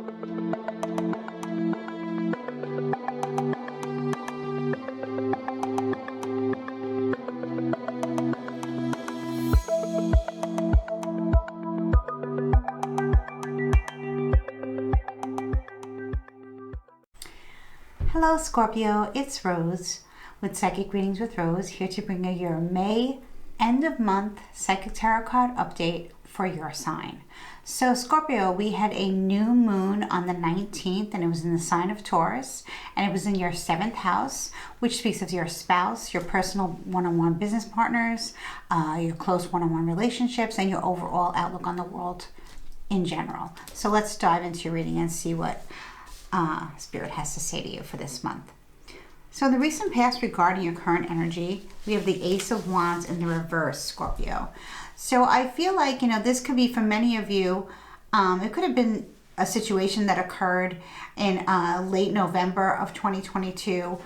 Hello Scorpio, it's Rose with Psychic Readings with Rose, here to bring you your May end of month Psychic Tarot card update for your sign. So Scorpio, we had a new moon on the 19th and it was in the sign of Taurus, and it was in your 7th house, which speaks of your spouse, your personal one-on-one business partners, your close one-on-one relationships, and your overall outlook on the world in general. So let's dive into your reading and see what Spirit has to say to you for this month. So in the recent past regarding your current energy, we have the Ace of Wands in the reverse, Scorpio. So I feel like, this could be for many of you, it could have been a situation that occurred in late November of 2022.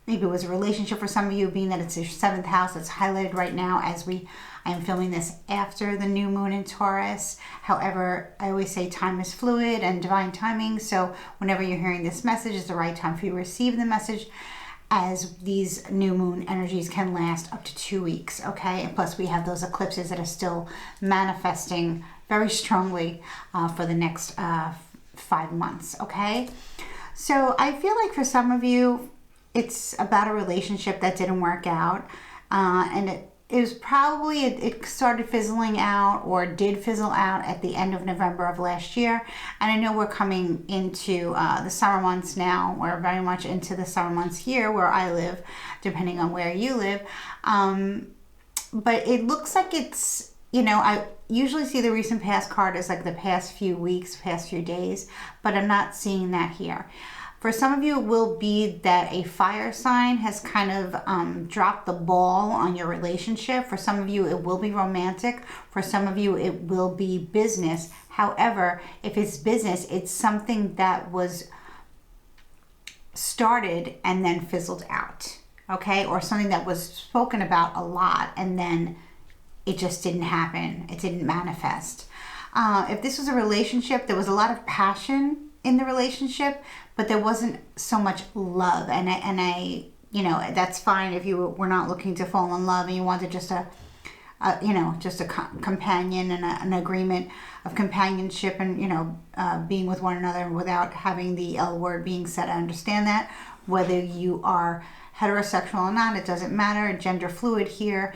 Maybe it was a relationship for some of you, being that it's your 7th house. It's highlighted right now as I am filming this after the new moon in Taurus. However, I always say time is fluid and divine timing. So whenever you're hearing this message, is the right time for you to receive the message, as these new moon energies can last up to 2 weeks, okay? And plus we have those eclipses that are still manifesting very strongly for the next 5 months, okay? So I feel like for some of you, it's about a relationship that didn't work out, and it was probably, it started fizzling out or did fizzle out at the end of November of last year. And I know we're coming into the summer months now. We're very much into the summer months here where I live, depending on where you live. But it looks like it's, I usually see the recent past card as like the past few weeks, past few days, but I'm not seeing that here. For some of you, it will be that a fire sign has kind of dropped the ball on your relationship. For some of you, it will be romantic. For some of you, it will be business. However, if it's business, it's something that was started and then fizzled out, okay? Or something that was spoken about a lot and then it just didn't happen. It didn't manifest. If this was a relationship, there was a lot of passion in the relationship, but there wasn't so much love. And I that's fine if you were not looking to fall in love and you wanted just a companion and an agreement of companionship and, being with one another without having the L word being said. I understand that. Whether you are heterosexual or not, it doesn't matter. Gender fluid here.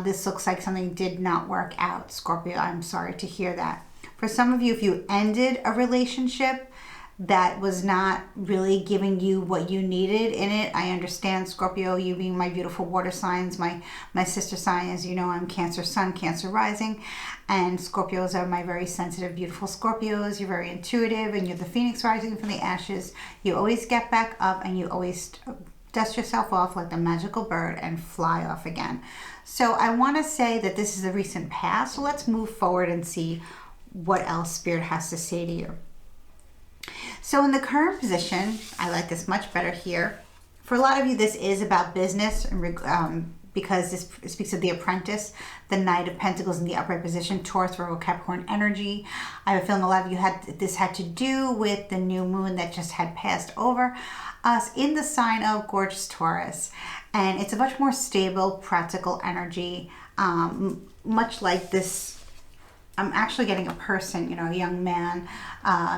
This looks like something did not work out, Scorpio. I'm sorry to hear that. For some of you, if you ended a relationship that was not really giving you what you needed in it, I understand, Scorpio, you being my beautiful water signs, my sister sign, as you know, I'm Cancer Sun, Cancer Rising, and Scorpios are my very sensitive, beautiful Scorpios. You're very intuitive, and you're the Phoenix rising from the ashes. You always get back up, and you always dust yourself off like the magical bird and fly off again. So I want to say that this is a recent past, so let's move forward and see what else Spirit has to say to you. So in the current position, I like this much better here. For a lot of you, this is about business, because this speaks of the Apprentice, the Knight of Pentacles in the upright position, Taurus, Virgo, Capricorn energy. I have a feeling a lot of you had to do with the new moon that just had passed over us in the sign of gorgeous Taurus. And it's a much more stable, practical energy, much like this. I'm actually getting a person, a young man,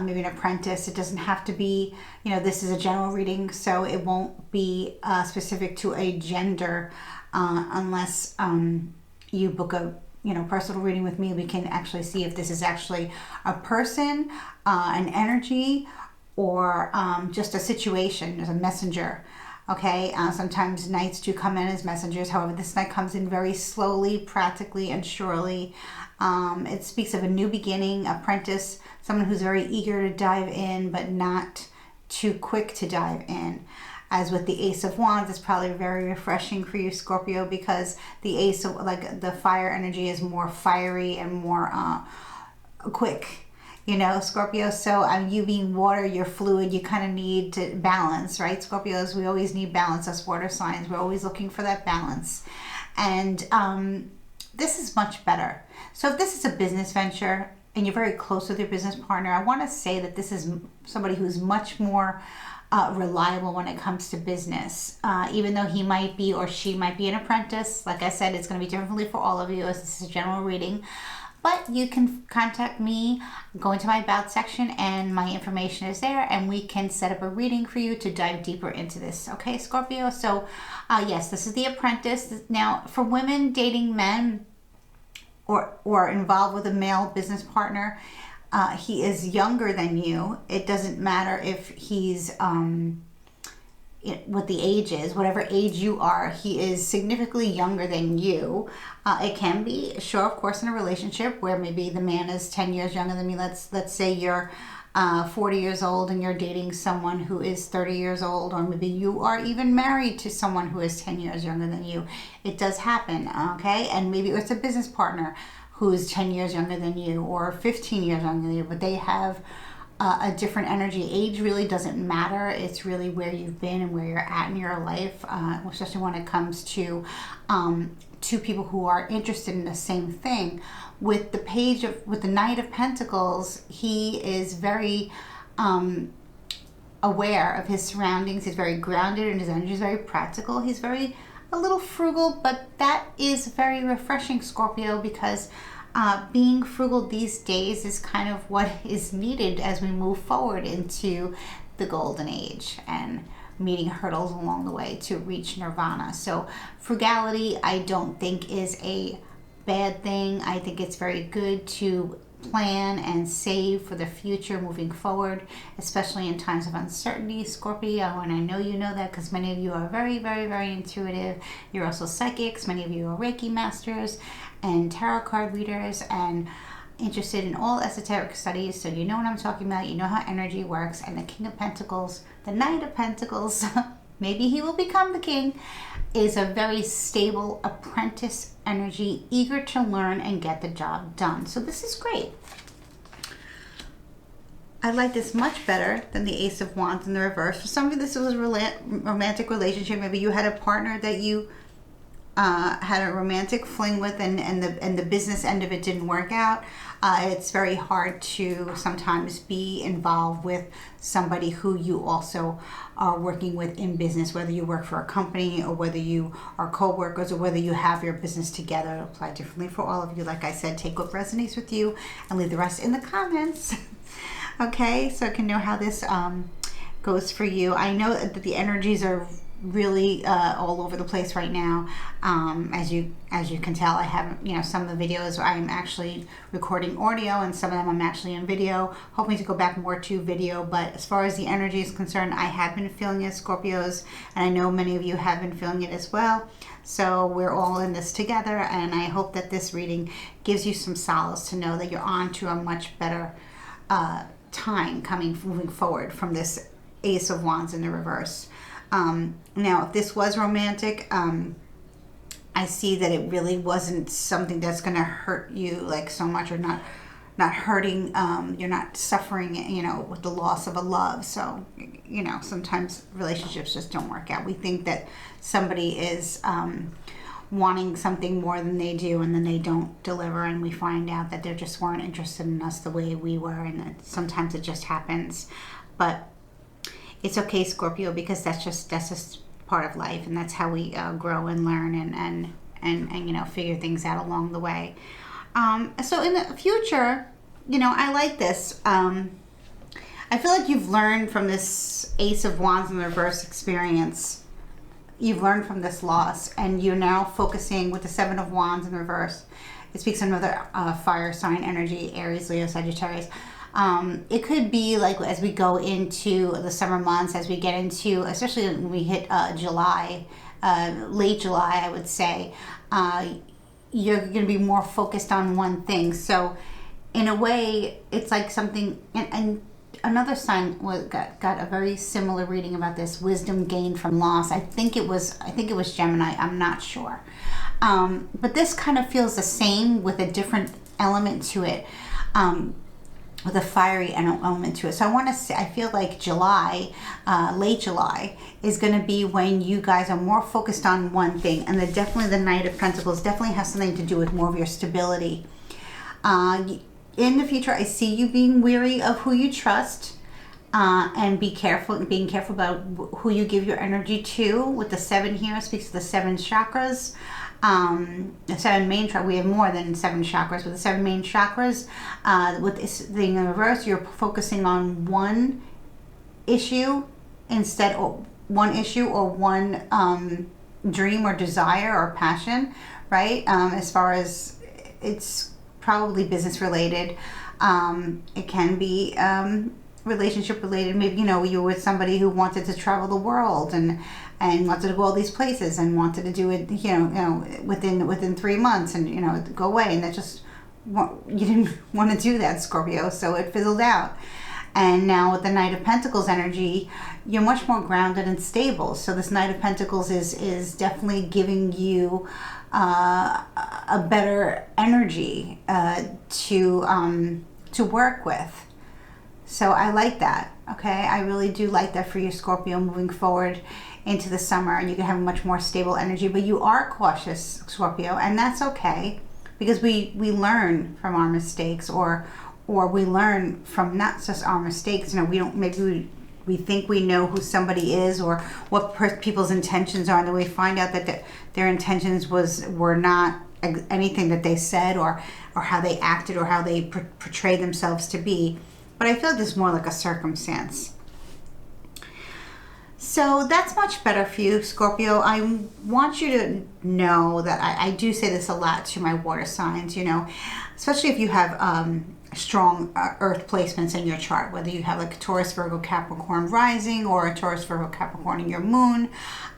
maybe an apprentice. It doesn't have to be, this is a general reading, so it won't be specific to a gender unless you book a, personal reading with me. We can actually see if this is actually a person, an energy, or just a situation as a messenger. Okay, sometimes knights do come in as messengers. However, this knight comes in very slowly, practically, and surely. It speaks of a new beginning, apprentice, someone who's very eager to dive in, but not too quick to dive in. As with the Ace of Wands, it's probably very refreshing for you, Scorpio, because the Ace of, the fire energy is more fiery and more quick. Scorpio, so you being water, you're fluid, you kind of need to balance, right? Scorpios, we always need balance. Us water signs, we're always looking for that balance. And this is much better. So if this is a business venture, and you're very close with your business partner, I want to say that this is somebody who's much more reliable when it comes to business. Even though he might be or she might be an apprentice, like I said, it's going to be differently for all of you as this is a general reading. But you can contact me, go into my About section, and my information is there, and we can set up a reading for you to dive deeper into this. Okay, Scorpio? So, yes, this is the apprentice. Now, for women dating men or involved with a male business partner, he is younger than you. It doesn't matter if he's what the age is, whatever age you are, he is significantly younger than you. It can be, sure, of course, in a relationship where maybe the man is 10 years younger than me. Let's say you're 40 years old and you're dating someone who is 30 years old, or maybe you are even married to someone who is 10 years younger than you. It does happen, okay? And maybe it's a business partner who's 10 years younger than you or 15 years younger than you, but they have a different energy. Age really doesn't matter. It's really where you've been and where you're at in your life, especially when it comes to two people who are interested in the same thing. With the Knight of Pentacles, he is very aware of his surroundings. He's very grounded, and his energy is very practical. He's a little frugal, but that is very refreshing, Scorpio, because being frugal these days is kind of what is needed as we move forward into the golden age and meeting hurdles along the way to reach nirvana. So frugality, I don't think, is a bad thing. I think it's very good to plan and save for the future moving forward, especially in times of uncertainty, Scorpio. And I know you know that because many of you are very, very, very intuitive. You're also psychics. Many of you are Reiki masters and tarot card readers and interested in all esoteric studies. So you know what I'm talking about. You know how energy works. And the King of Pentacles, the Knight of Pentacles, maybe he will become the king, is a very stable apprentice energy, eager to learn and get the job done. So this is great. I like this much better than the Ace of Wands in the reverse. For some of you, this was a romantic relationship. Maybe you had a partner that you had a romantic fling with, and the business end of it didn't work out. It's very hard to sometimes be involved with somebody who you also are working with in business, whether you work for a company or whether you are co-workers or whether you have your business together. It'll apply differently for all of you. Like I said, take what resonates with you and leave the rest in the comments. Okay, so I can know how this goes for you. I know that the energies are really all over the place right now. As you can tell, I haven't, some of the videos I'm actually recording audio, and some of them I'm actually in video, hoping to go back more to video. But as far as the energy is concerned, I have been feeling it, Scorpios, and I know many of you have been feeling it as well. So we're all in this together, and I hope that this reading gives you some solace to know that you're on to a much better time moving forward from this Ace of Wands in the reverse. Now, if this was romantic, I see that it really wasn't something that's going to hurt you like so much, or not hurting. You're not suffering, with the loss of a love. So, sometimes relationships just don't work out. We think that somebody is wanting something more than they do, and then they don't deliver, and we find out that they just weren't interested in us the way we were, and that sometimes it just happens. But it's okay, Scorpio, because that's just part of life, and that's how we grow and learn and figure things out along the way. So in the future, I like this. I feel like you've learned from this Ace of Wands in the reverse experience. You've learned from this loss, and you're now focusing with the Seven of Wands in reverse. It speaks another fire sign energy, Aries, Leo, Sagittarius. It could be like as we go into the summer months, as we get into, especially when we hit July, late July, I would say, you're going to be more focused on one thing. So in a way, it's like something, and another sign got a very similar reading about this, wisdom gained from loss. I think it was Gemini. I'm not sure. But this kind of feels the same with a different element to it. With a fiery element to it. So I feel like July, late July, is going to be when you guys are more focused on one thing. And definitely the Knight of Pentacles definitely has something to do with more of your stability. in the future, I see you being weary of who you trust. And being careful about who you give your energy to. With the 7 here, speaks to the 7 chakras. The 7 main chakras, we have more than 7 chakras, but the 7 main chakras, with this thing in reverse, you're focusing on one issue instead, or one dream or desire or passion, right? As far as, it's probably business related. It can be relationship related. Maybe, you were with somebody who wanted to travel the world and wanted to go all these places and wanted to do it, within 3 months and, go away. And that just, you didn't want to do that, Scorpio. So it fizzled out. And now with the Knight of Pentacles energy, you're much more grounded and stable. So this Knight of Pentacles is definitely giving you a better energy to work with. So I like that, okay? I really do like that for you, Scorpio, moving forward into the summer, and you can have a much more stable energy. But you are cautious, Scorpio, and that's okay, because we learn from our mistakes, or we learn from not just our mistakes. We don't, maybe we think we know who somebody is or what people's intentions are, and then we find out that their intentions were not anything that they said, or how they acted, or how they portrayed themselves to be. But I feel like this is more like a circumstance. So that's much better for you, Scorpio. I want you to know that I do say this a lot to my water signs, especially if you have strong earth placements in your chart, whether you have like a Taurus, Virgo, Capricorn rising, or a Taurus, Virgo, Capricorn in your moon.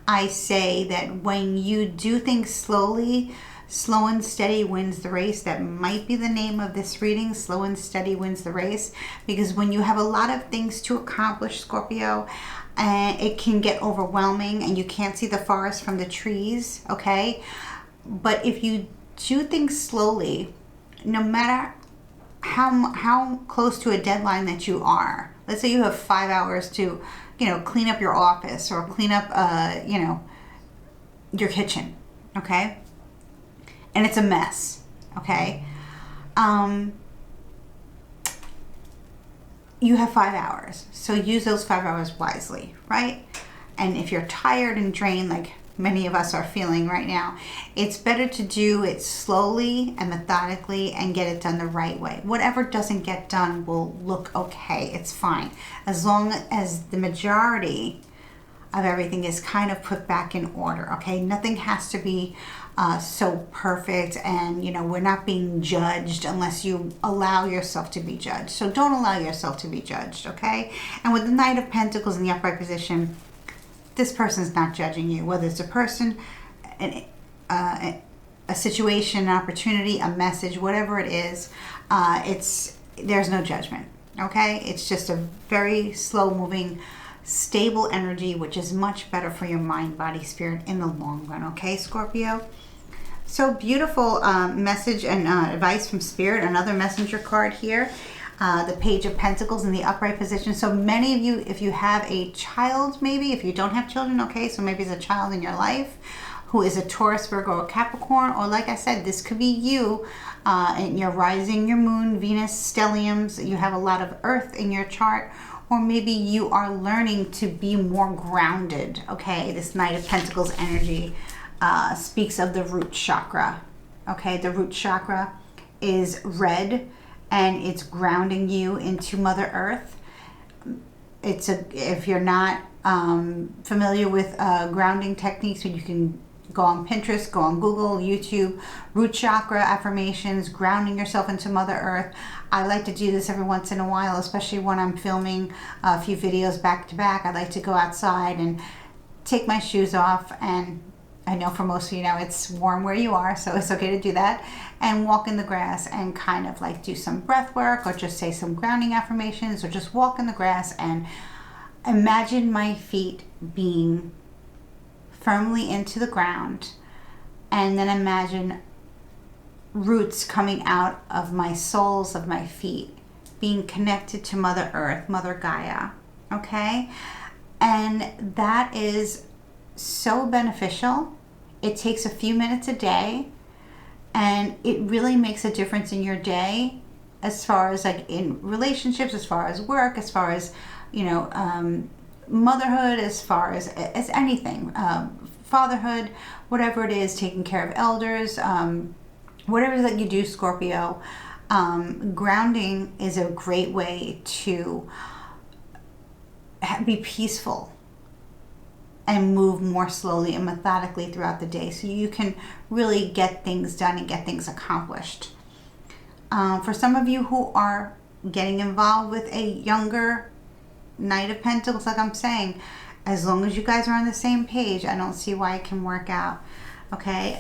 I say that when you do things slowly, slow and steady wins the race. That might be the name of this reading, slow and steady wins the race. Because when you have a lot of things to accomplish, Scorpio, it can get overwhelming and you can't see the forest from the trees, okay? But if you do things slowly, no matter how close to a deadline that you are, let's say you have 5 hours to, clean up your office, or clean up, your kitchen, okay? And it's a mess, okay? You have 5 hours, so use those 5 hours wisely, right? And if you're tired and drained, like many of us are feeling right now, it's better to do it slowly and methodically and get it done the right way. Whatever doesn't get done will look okay. It's fine, as long as the majority of everything is kind of put back in order, okay? Nothing has to be so perfect, and we're not being judged unless you allow yourself to be judged. So don't allow yourself to be judged, okay? And with the Knight of Pentacles in the upright position, this person's not judging you, whether it's a person, a situation, an opportunity, a message, whatever it is. There's no judgment, okay? It's just a very slow moving, stable energy, which is much better for your mind, body, spirit in the long run, okay, Scorpio? So beautiful message and advice from Spirit. Another messenger card here, the Page of Pentacles in the upright position. So many of you, if you have a child, maybe if you don't have children, okay, so maybe it's a child in your life who is a Taurus, Virgo, or Capricorn, or like I said, this could be you in your rising, your moon, Venus, stelliums. You have a lot of earth in your chart, or maybe you are learning to be more grounded, okay? This Knight of Pentacles energy speaks of the root chakra, okay? The root chakra is red, and it's grounding you into Mother Earth. If you're not familiar with grounding techniques, you can go on Pinterest, go on Google, YouTube, root chakra affirmations, grounding yourself into Mother Earth. I like to do this every once in a while, especially when I'm filming a few videos back to back. I like to go outside and take my shoes off, and I know for most of you now it's warm where you are, so it's okay to do that, and walk in the grass and kind of like do some breath work, or just say some grounding affirmations, or just walk in the grass and imagine my feet being firmly into the ground, and then imagine roots coming out of my soles of my feet, being connected to Mother Earth, Mother Gaia, okay? And that is so beneficial. It takes a few minutes a day, and it really makes a difference in your day as far as like in relationships, as far as work, as far as, you know, motherhood, as far as anything, fatherhood, whatever it is, taking care of elders, whatever that you do, Scorpio. Grounding is a great way to be peaceful and move more slowly and methodically throughout the day, so you can really get things done and get things accomplished. For some of you who are getting involved with a younger Knight of Pentacles, like I'm saying, as long as you guys are on the same page, I don't see why it can work out. Okay,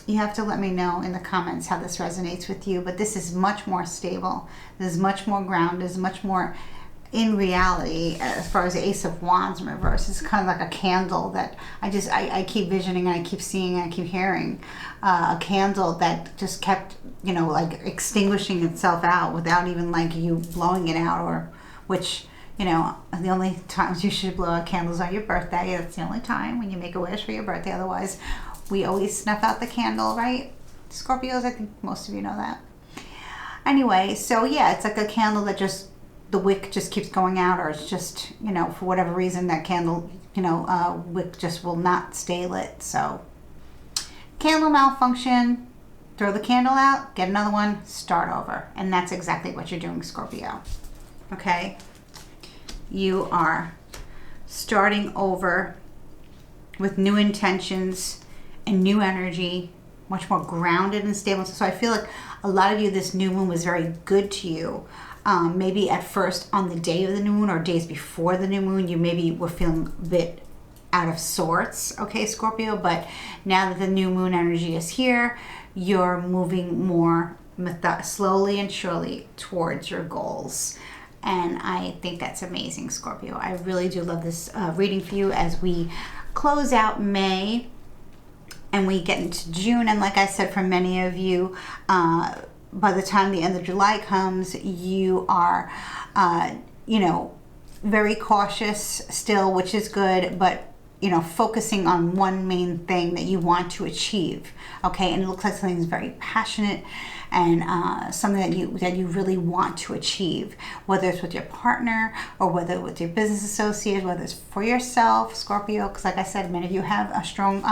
you have to let me know in the comments how this resonates with you, but this is much more stable. This is much more grounded. This is much more in reality. As far as the Ace of Wands in reverse, it's kind of like a candle that I keep visioning, and I keep seeing, and I keep hearing a candle that just kept, you know, like extinguishing itself out without even like you blowing it out, or which, you know, the only times you should blow out candles are your birthday. That's the only time when you make a wish for your birthday. Otherwise, we always snuff out the candle, right? Scorpios, I think most of you know that. Anyway, so yeah, it's like a candle that just, the wick just keeps going out, or it's just, you know, for whatever reason, that candle, you know, wick just will not stay lit. So candle malfunction, throw the candle out, get another one, start over. And that's exactly what you're doing, Scorpio. Okay? You are starting over with new intentions and new energy, much more grounded and stable. So I feel like a lot of you, this new moon was very good to you. Maybe at first on the day of the new moon or days before the new moon, you maybe were feeling a bit out of sorts, okay, Scorpio? But now that the new moon energy is here, you're moving more slowly and surely towards your goals. And I think that's amazing, Scorpio. I really do love this reading for you as we close out May and we get into June. And like I said, for many of you, by the time the end of July comes, you are, you know, very cautious still, which is good, but, you know, focusing on one main thing that you want to achieve, okay? And it looks like something's very passionate and something that you really want to achieve, whether it's with your partner or whether with your business associate, whether it's for yourself, Scorpio, because like I said, many of you have a strong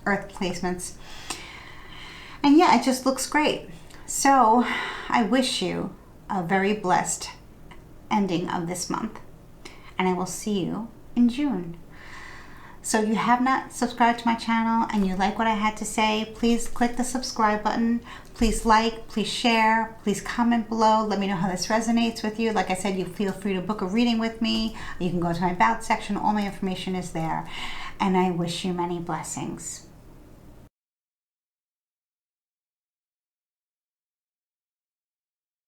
earth placements. And yeah, it just looks great. So I wish you a very blessed ending of this month, and I will see you in June. So if you have not subscribed to my channel and you like what I had to say, please click the subscribe button. Please like, please share, please comment below. Let me know how this resonates with you. Like I said, you feel free to book a reading with me. You can go to my About section. All my information is there. And I wish you many blessings.